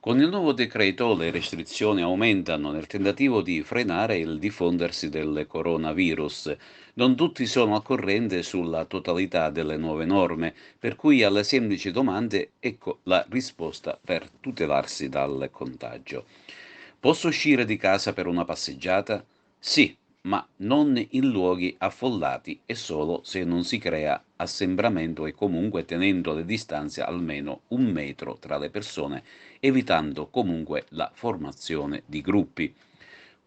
Con il nuovo decreto le restrizioni aumentano nel tentativo di frenare il diffondersi del coronavirus. Non tutti sono al corrente sulla totalità delle nuove norme, per cui alle semplici domande ecco la risposta per tutelarsi dal contagio. Posso uscire di casa per una passeggiata? Sì, ma non in luoghi affollati e solo se non si crea assembramento e comunque tenendo le distanze almeno 1 metro tra le persone, evitando comunque la formazione di gruppi.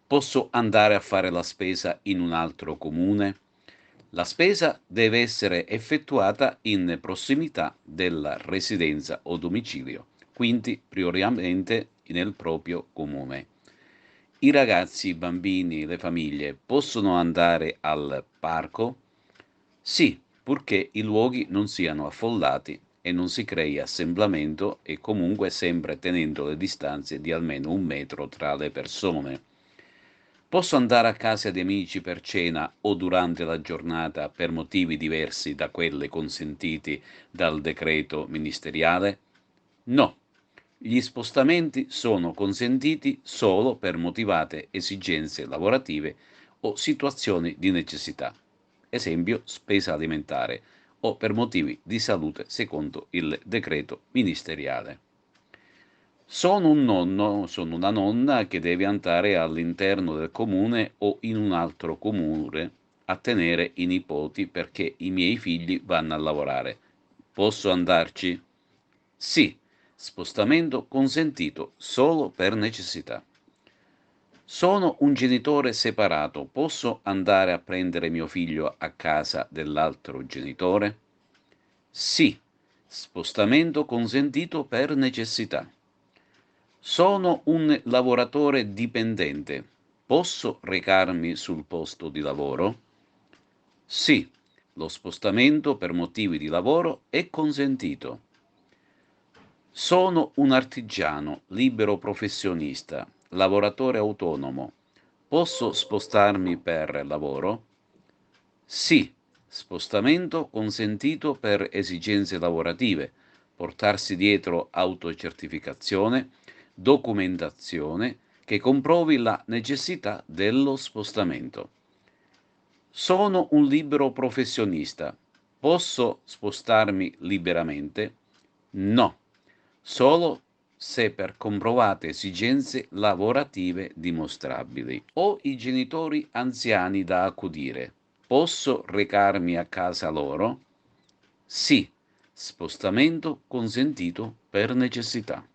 Posso andare a fare la spesa in un altro comune? La spesa deve essere effettuata in prossimità della residenza o domicilio, quindi prioritariamente nel proprio comune. I ragazzi, i bambini, le famiglie possono andare al parco? Sì, purché i luoghi non siano affollati e non si crei assemblamento e comunque sempre tenendo le distanze di almeno 1 metro tra le persone. Posso andare a casa di amici per cena o durante la giornata per motivi diversi da quelli consentiti dal decreto ministeriale? No. Gli spostamenti sono consentiti solo per motivate esigenze lavorative o situazioni di necessità, esempio spesa alimentare, o per motivi di salute secondo il decreto ministeriale. Sono un nonno, sono una nonna che deve andare all'interno del comune o in un altro comune a tenere i nipoti perché i miei figli vanno a lavorare. Posso andarci? Sì, spostamento consentito solo per necessità. Sono un genitore separato, posso andare a prendere mio figlio a casa dell'altro genitore? Sì, spostamento consentito per necessità. Sono un lavoratore dipendente. Posso recarmi sul posto di lavoro? Sì, lo spostamento per motivi di lavoro è consentito. Sono un artigiano, libero professionista, lavoratore autonomo. Posso spostarmi per lavoro? Sì, spostamento consentito per esigenze lavorative, portarsi dietro autocertificazione, documentazione che comprovi la necessità dello spostamento. Sono un libero professionista. Posso spostarmi liberamente? No, solo se per comprovate esigenze lavorative dimostrabili. Ho i genitori anziani da accudire. Posso recarmi a casa loro? Sì, spostamento consentito per necessità.